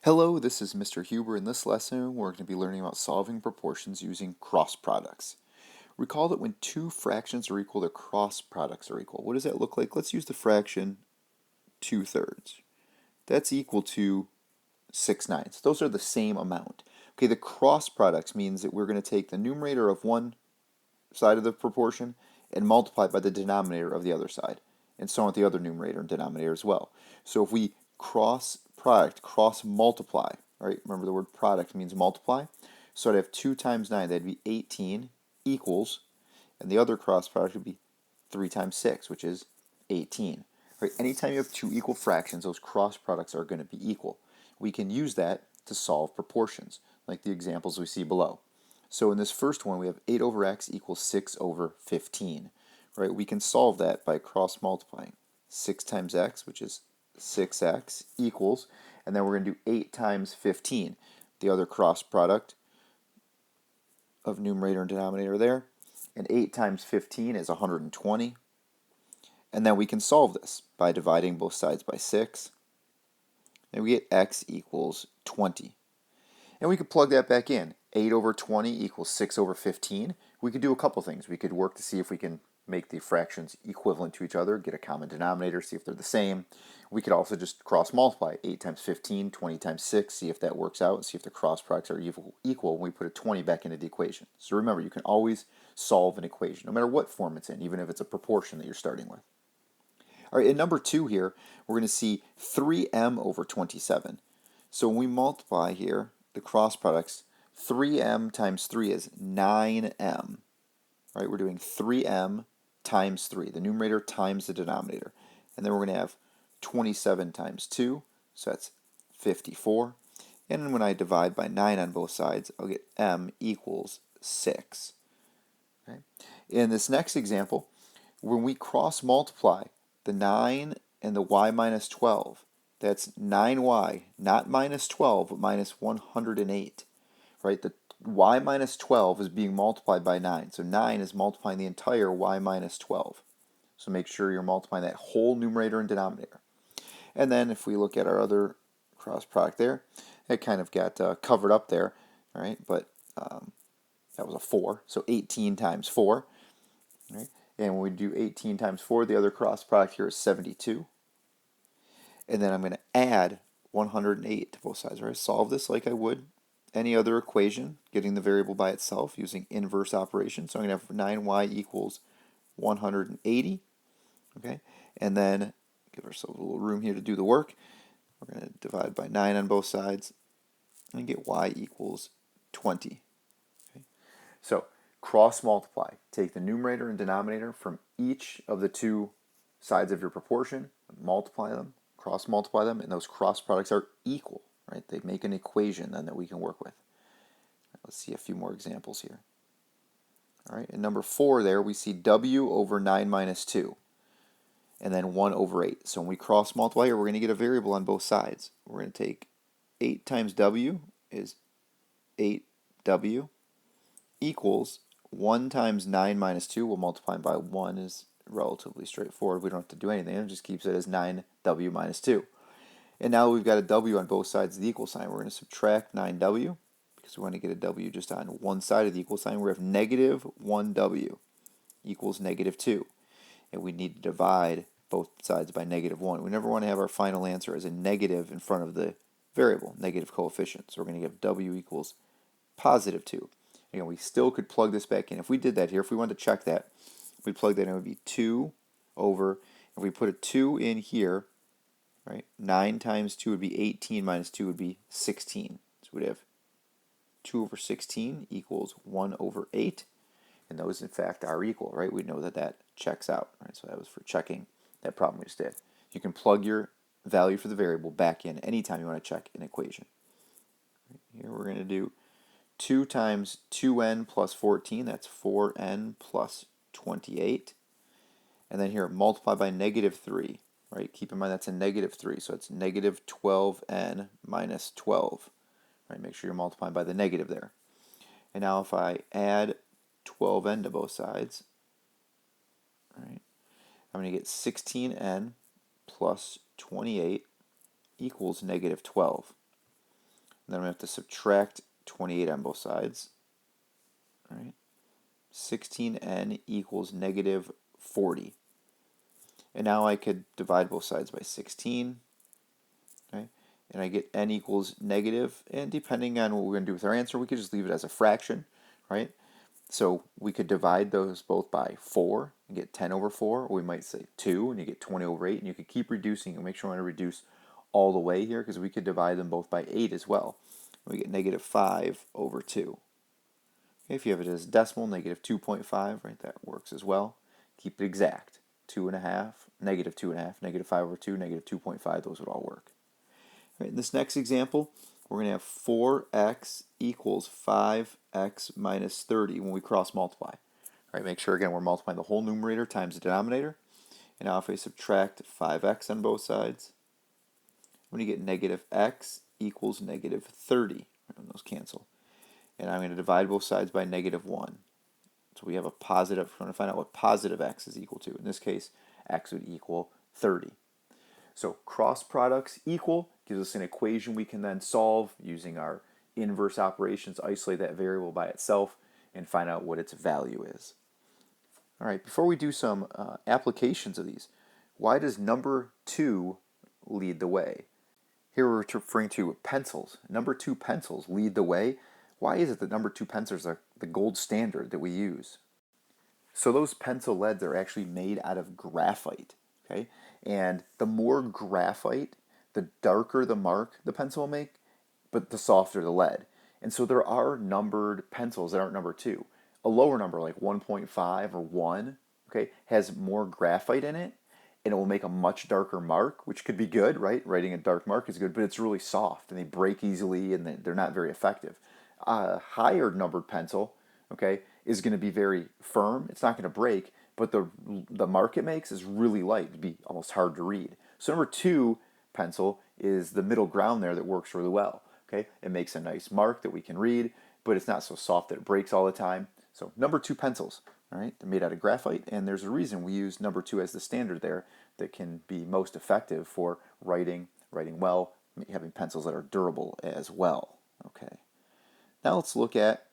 Hello, this is Mr. Huber. In this lesson, we're going to be learning about solving proportions using cross products. Recall that when two fractions are equal, their cross products are equal. What does that look like? Let's use the fraction 2/3. That's equal to 6/9. Those are the same amount. Okay, the cross products means that we're going to take the numerator of one side of the proportion and multiply it by the denominator of the other side, and so on with the other numerator and denominator as well. So if we cross product, cross multiply, right? Remember the word product means multiply. So I'd have 2 times 9, that'd be 18 equals, and the other cross product would be 3 times 6, which is 18. Right? Anytime you have two equal fractions, those cross products are going to be equal. We can use that to solve proportions, like the examples we see below. So in this first one, we have 8 over x equals 6 over 15. Right? We can solve that by cross multiplying. 6 times x, which is 6x, equals, and then we're going to do 8 times 15. The other cross product of numerator and denominator there. And 8 times 15 is 120. And then we can solve this by dividing both sides by 6. And we get x equals 20. And we could plug that back in. 8 over 20 equals 6 over 15. We could do a couple things. We could work to see if we can make the fractions equivalent to each other, get a common denominator, see if they're the same. We could also just cross multiply. 8 times 15, 20 times 6, see if that works out, see if the cross products are equal when we put a 20 back into the equation. So remember, you can always solve an equation, no matter what form it's in, even if it's a proportion that you're starting with. All right, in number 2 here, we're going to see 3m over 27. So when we multiply here, the cross products, 3m times 3 is 9m. Right, we're doing 3m times 3, the numerator times the denominator. And then we're going to have 27 times 2, so that's 54. And then when I divide by 9 on both sides, I'll get m equals 6. Okay? In this next example, when we cross multiply the 9 and the y minus 12, that's 9y, not minus 12, but minus 108. Right? The y minus 12 is being multiplied by 9. So 9 is multiplying the entire y minus 12. So make sure you're multiplying that whole numerator and denominator. And then if we look at our other cross product there, it kind of got covered up there, all right? But that was a 4, so 18 times 4. Right? And when we do 18 times 4, the other cross product here is 72. And then I'm going to add 108 to both sides. Right? Solve this like I would any other equation, getting the variable by itself using inverse operation. So I'm going to have 9y equals 180. Okay, and then give ourselves a little room here to do the work. We're going to divide by 9 on both sides and get y equals 20. Okay? So cross multiply. Take the numerator and denominator from each of the two sides of your proportion, multiply them, cross multiply them, and those cross products are equal. Right? They make an equation then that we can work with. Let's see a few more examples here. All right, in number 4 there, we see w over 9 minus 2, and then 1 over 8. So when we cross multiply here, we're going to get a variable on both sides. We're going to take 8 times w is 8w equals 1 times 9 minus 2. We'll multiply by 1 is relatively straightforward. We don't have to do anything. It just keeps it as 9w minus 2. And now we've got a w on both sides of the equal sign. We're going to subtract 9w because we want to get a w just on one side of the equal sign. We have negative 1w equals negative 2. And we need to divide both sides by negative 1. We never want to have our final answer as a negative in front of the variable, negative coefficient. So we're going to give w equals positive 2. Again, we still could plug this back in. If we did that here, if we wanted to check that, we'd plug that in. It would be 2 over, if we put a 2 in here, right? 9 times 2 would be 18 minus 2 would be 16. So we'd have 2 over 16 equals 1 over 8. And those, in fact, are equal, right? We know that that checks out. Right? So that was for checking that problem we just did. You can plug your value for the variable back in anytime you want to check an equation. Here we're going to do 2 times 2n plus 14. That's 4n plus 28. And then here, multiply by negative 3. Right? Keep in mind that's a negative 3, so it's negative 12n minus 12. Right? Make sure you're multiplying by the negative there. And now if I add 12n to both sides, right, I'm going to get 16n plus 28 equals negative 12. then I'm going to have to subtract 28 on both sides. All right. 16n equals negative 40. And now I could divide both sides by 16. Okay? And I get n equals negative, and depending on what we're going to do with our answer, we could just leave it as a fraction, right? So we could divide those both by 4 and get 10 over 4, or we might say 2 and you get 20 over 8, and you could keep reducing and make sure I want to reduce all the way here because we could divide them both by 8 as well. We get negative 5 over 2. Okay, if you have it as decimal, negative 2.5, right, that works as well. Keep it exact. 2.5, negative 2.5, negative 5 over 2, negative 2.5, those would all work. Right, in this next example, we're going to have 4x equals 5x minus 30 when we cross multiply. All right, make sure, again, we're multiplying the whole numerator times the denominator. And now if I subtract 5x on both sides, I'm going to get negative x equals negative 30. And those cancel. And I'm going to divide both sides by negative 1. So we have a positive. We're going to find out what positive x is equal to. In this case, x would equal 30. So cross products equal gives us an equation we can then solve using our inverse operations, isolate that variable by itself, and find out what its value is. All right, before we do some applications of these, why does number 2 lead the way? Here we're referring to pencils. Number 2 pencils lead the way. Why is it that number 2 pencils are the gold standard that we use? So those pencil leads are actually made out of graphite, okay? And the more graphite, the darker the mark the pencil will make, but the softer the lead. And so there are numbered pencils that aren't number 2. A lower number like 1.5 or 1, okay, has more graphite in it, and it will make a much darker mark, which could be good, right? Writing a dark mark is good, but it's really soft, and they break easily, and they're not very effective. A higher numbered pencil, okay, is going to be very firm. It's not going to break, but the mark it makes is really light. It'd be almost hard to read. So number 2 pencil is the middle ground there that works really well. Okay, it makes a nice mark that we can read, but it's not so soft that it breaks all the time. So number 2 pencils, all right, they're made out of graphite, and there's a reason we use number 2 as the standard there that can be most effective for writing well, having pencils that are durable as well. Okay. Now let's look at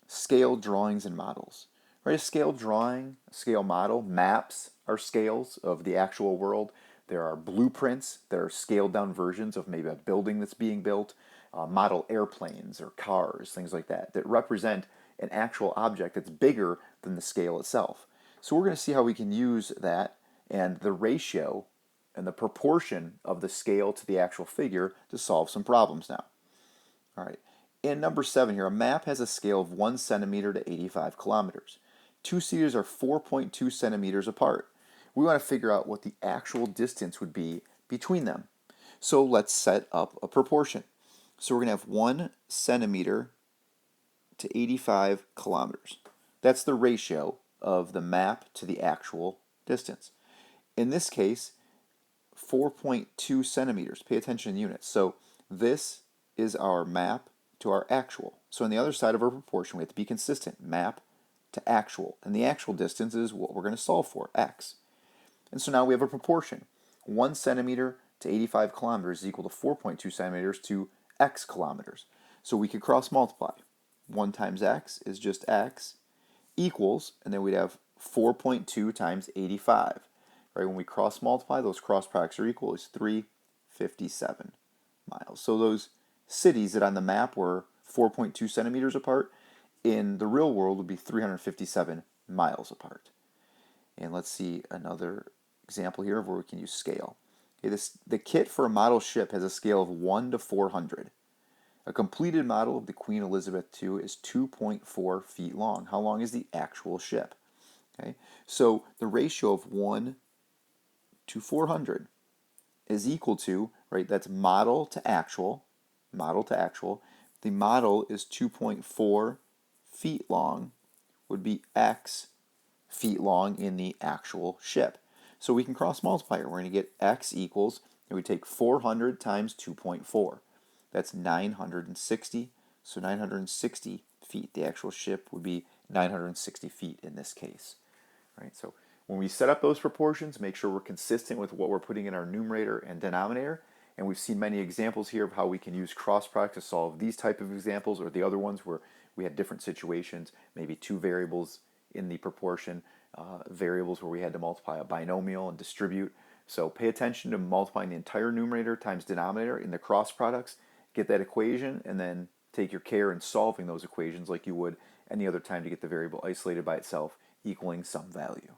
scale drawings and models. Right, a scale drawing, a scale model maps our scales of the actual world. There are blueprints that are scaled down versions of maybe a building that's being built, model airplanes or cars, things like that, that represent an actual object that's bigger than the scale itself. So we're going to see how we can use that and the ratio and the proportion of the scale to the actual figure to solve some problems now. All right. In number 7 here, a map has a scale of 1 centimeter to 85 kilometers. Two cities are 4.2 centimeters apart. We want to figure out what the actual distance would be between them. So let's set up a proportion. So we're going to have 1 centimeter to 85 kilometers. That's the ratio of the map to the actual distance. In this case, 4.2 centimeters. Pay attention in units. So this is our map to our actual. So on the other side of our proportion, we have to be consistent. Map to actual. And the actual distance is what we're going to solve for, x. And so now we have a proportion. 1 centimeter to 85 kilometers is equal to 4.2 centimeters to x kilometers. So we could cross multiply. 1 times x is just x equals, and then we'd have 4.2 times 85. Right, when we cross multiply, those cross products are equal, is 357 miles. So those cities that on the map were 4.2 centimeters apart, in the real world would be 357 miles apart. And let's see another example here of where we can use scale. Okay, the kit for a model ship has a scale of 1 to 400. A completed model of the Queen Elizabeth II is 2.4 feet long. How long is the actual ship? Okay, so the ratio of 1 to 400 is equal to, right, that's model to actual. The model is 2.4 feet long, would be x feet long in the actual ship. So we can cross multiply here. We're going to get x equals, and we take 400 times 2.4. That's 960. So 960 feet. The actual ship would be 960 feet in this case. Right? So when we set up those proportions, make sure we're consistent with what we're putting in our numerator and denominator, And we've seen many examples here of how we can use cross products to solve these type of examples or the other ones where we had different situations, maybe two variables in the proportion, variables where we had to multiply a binomial and distribute. So pay attention to multiplying the entire numerator times denominator in the cross products, get that equation, and then take your care in solving those equations like you would any other time to get the variable isolated by itself equaling some value.